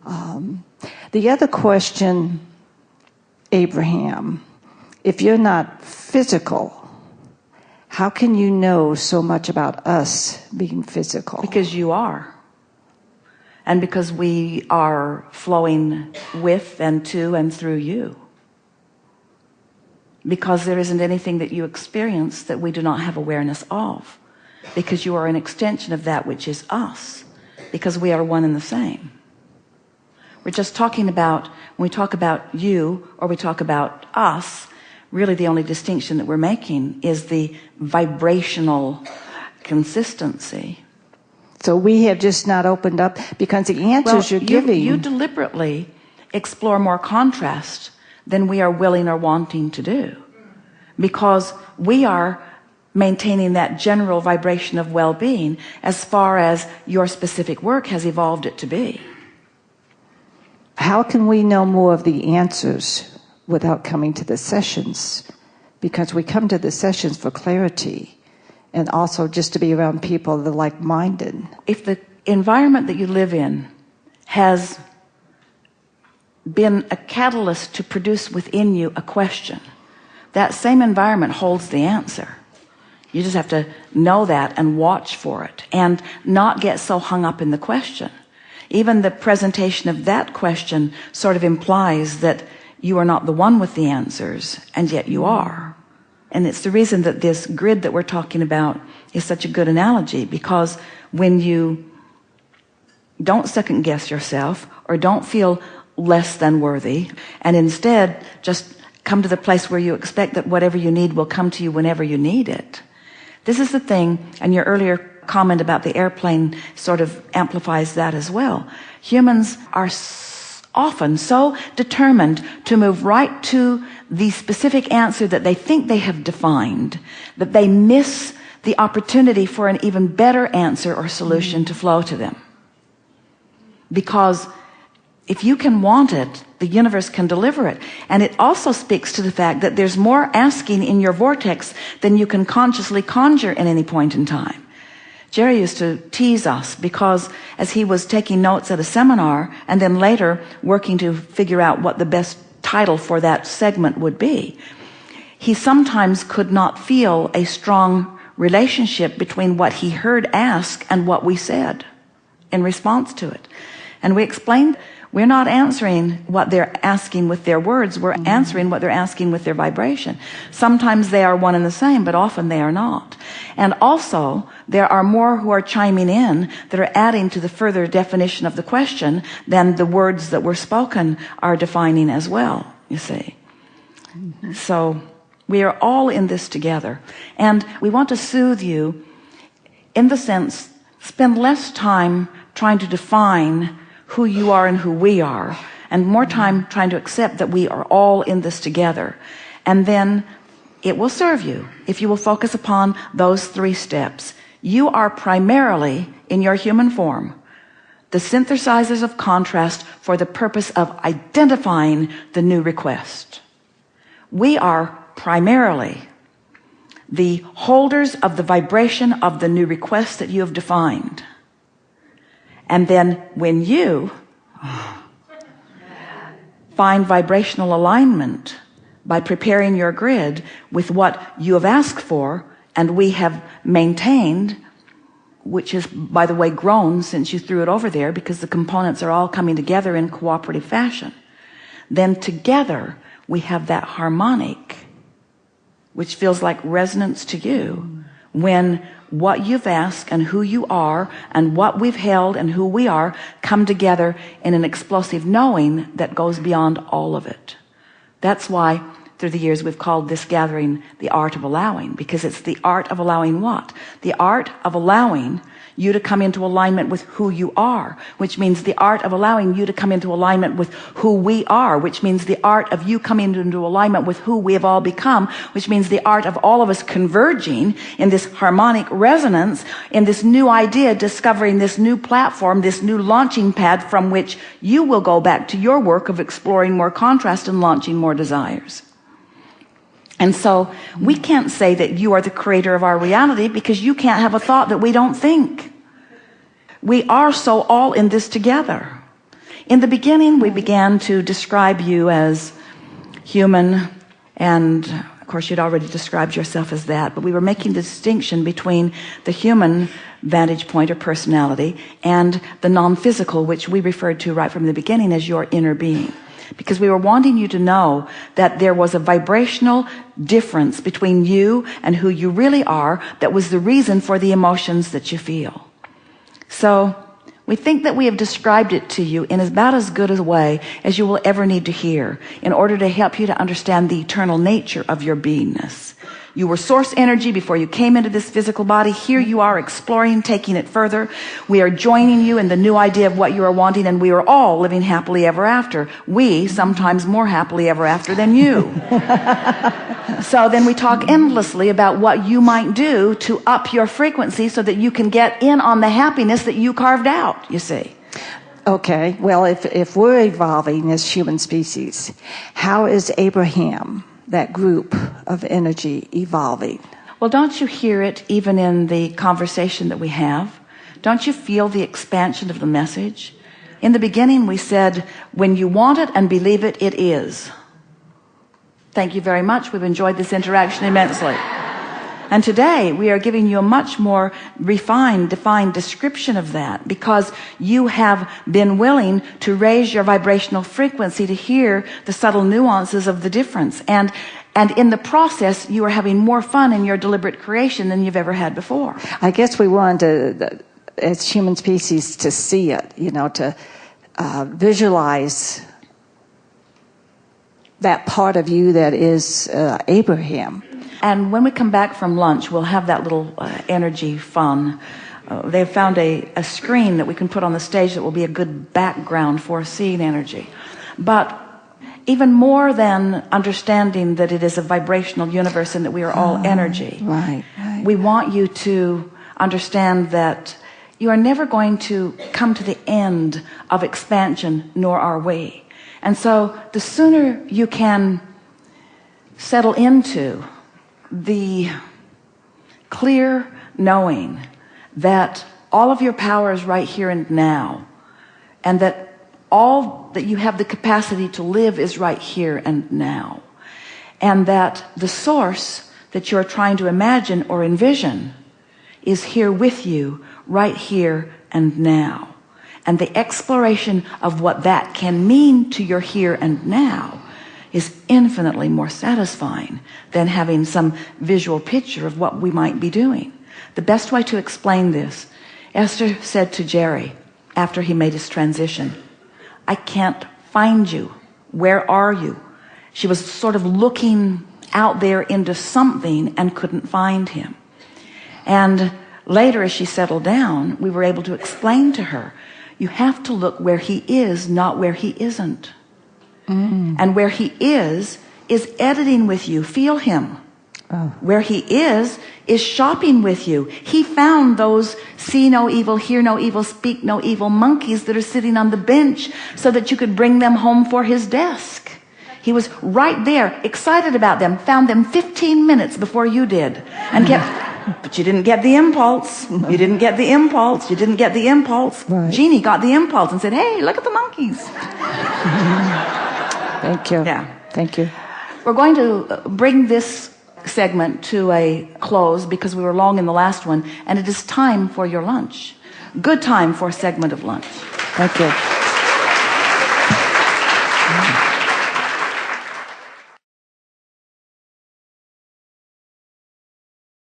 The other question, Abraham, if you're not physical, how can you know so much about us being physical? Because you are. And because we are flowing with and to and through you. Because there isn't anything that you experience that we do not have awareness of. Because you are an extension of that which is us. Because we are one and the same. We're just talking about, when we talk about you or we talk about us, really the only distinction that we're making is the vibrational consistency. So we have just not opened up, because the answers you're giving... You deliberately explore more contrast than we are willing or wanting to do. Because we are maintaining that general vibration of well-being as far as your specific work has evolved it to be. How can we know more of the answers without coming to the sessions? Because we come to the sessions for clarity and also just to be around people that are like-minded. If the environment that you live in has been a catalyst to produce within you a question, that same environment holds the answer. You just have to know that and watch for it and not get so hung up in the question. Even the presentation of that question sort of implies that you are not the one with the answers, and yet you are. And it's the reason that this grid that we're talking about is such a good analogy, because when you don't second guess yourself or don't feel less than worthy, and instead just come to the place where you expect that whatever you need will come to you whenever you need it. This is the thing, and your earlier comment about the airplane sort of amplifies that as well. Humans are often so determined to move right to the specific answer that they think they have defined that they miss the opportunity for an even better answer or solution to flow to them. Because if you can want it, the universe can deliver it. And it also speaks to the fact that there's more asking in your vortex than you can consciously conjure at any point in time. Jerry used to tease us because as he was taking notes at a seminar and then later working to figure out what the best title for that segment would be, he sometimes could not feel a strong relationship between what he heard asked and what we said in response to it. And we explained, we're not answering what they're asking with their words, we're answering what they're asking with their vibration. Sometimes they are one and the same, but often they are not. And also, there are more who are chiming in that are adding to the further definition of the question than the words that were spoken are defining as well, you see. So, we are all in this together. And we want to soothe you in the sense, spend less time trying to define who you are and who we are, and more time trying to accept that we are all in this together. And then it will serve you if you will focus upon those 3 steps. You are primarily, in your human form, the synthesizers of contrast for the purpose of identifying the new request. We are primarily the holders of the vibration of the new request that you have defined. And then when you find vibrational alignment by preparing your grid with what you have asked for and we have maintained, which has, by the way, grown since you threw it over there because the components are all coming together in cooperative fashion, then together we have that harmonic, which feels like resonance to you when what you've asked and who you are and what we've held and who we are come together in an explosive knowing that goes beyond all of it. That's why through the years we've called this gathering the art of allowing, because it's the art of allowing what? The art of allowing you to come into alignment with who you are, which means the art of allowing you to come into alignment with who we are, which means the art of you coming into alignment with who we have all become, which means the art of all of us converging in this harmonic resonance, in this new idea, discovering this new platform, this new launching pad from which you will go back to your work of exploring more contrast and launching more desires. And so we can't say that you are the creator of our reality because you can't have a thought that we don't think. We are so all in this together. In the beginning, we began to describe you as human, and of course you'd already described yourself as that, but we were making the distinction between the human vantage point or personality and the non-physical, which we referred to right from the beginning as your inner being, because we were wanting you to know that there was a vibrational difference between you and who you really are that was the reason for the emotions that you feel. So we think that we have described it to you in about as good a way as you will ever need to hear in order to help you to understand the eternal nature of your beingness. You were source energy before you came into this physical body. Here you are exploring, taking it further. We are joining you in the new idea of what you are wanting, and we are all living happily ever after. We, sometimes more happily ever after than you. So then we talk endlessly about what you might do to up your frequency so that you can get in on the happiness that you carved out, you see. Okay, well, if we're evolving as human species, how is Abraham, that group of energy, evolving? Well, don't you hear it even in the conversation that we have? Don't you feel the expansion of the message? In the beginning, we said, when you want it and believe it, it is. Thank you very much. We've enjoyed this interaction immensely. And today, we are giving you a much more refined, defined description of that, because you have been willing to raise your vibrational frequency to hear the subtle nuances of the difference. And in the process, you are having more fun in your deliberate creation than you've ever had before. I guess we wanted to, as human species, to see it, to visualize that part of you that is Abraham. And when we come back from lunch, we'll have that little energy fun. They've found a screen that we can put on the stage that will be a good background for seeing energy. But even more than understanding that it is a vibrational universe and that we are all energy, right. We want you to understand that you are never going to come to the end of expansion, nor are we. And so the sooner you can settle into the clear knowing that all of your power is right here and now, and that all that you have the capacity to live is right here and now, and that the source that you're trying to imagine or envision is here with you right here and now. And the exploration of what that can mean to your here and now is infinitely more satisfying than having some visual picture of what we might be doing. The best way to explain this, Esther said to Jerry after he made his transition, I can't find you. Where are you? She was sort of looking out there into something and couldn't find him. And later, as she settled down, we were able to explain to her, you have to look where he is, not where he isn't. And where he is editing with you. Feel him. Oh. Where he is shopping with you. He found those see no evil, hear no evil, speak no evil monkeys that are sitting on the bench so that you could bring them home for his desk. He was right there, excited about them, found them 15 minutes before you did, and kept, but you didn't get the impulse. You didn't get the impulse. You didn't get the impulse. Right. Jeannie got the impulse and said, hey, look at the monkeys. Thank you. Yeah. Thank you. We're going to bring this segment to a close because we were long in the last one, and it is time for your lunch. Good time for a segment of lunch. Thank you.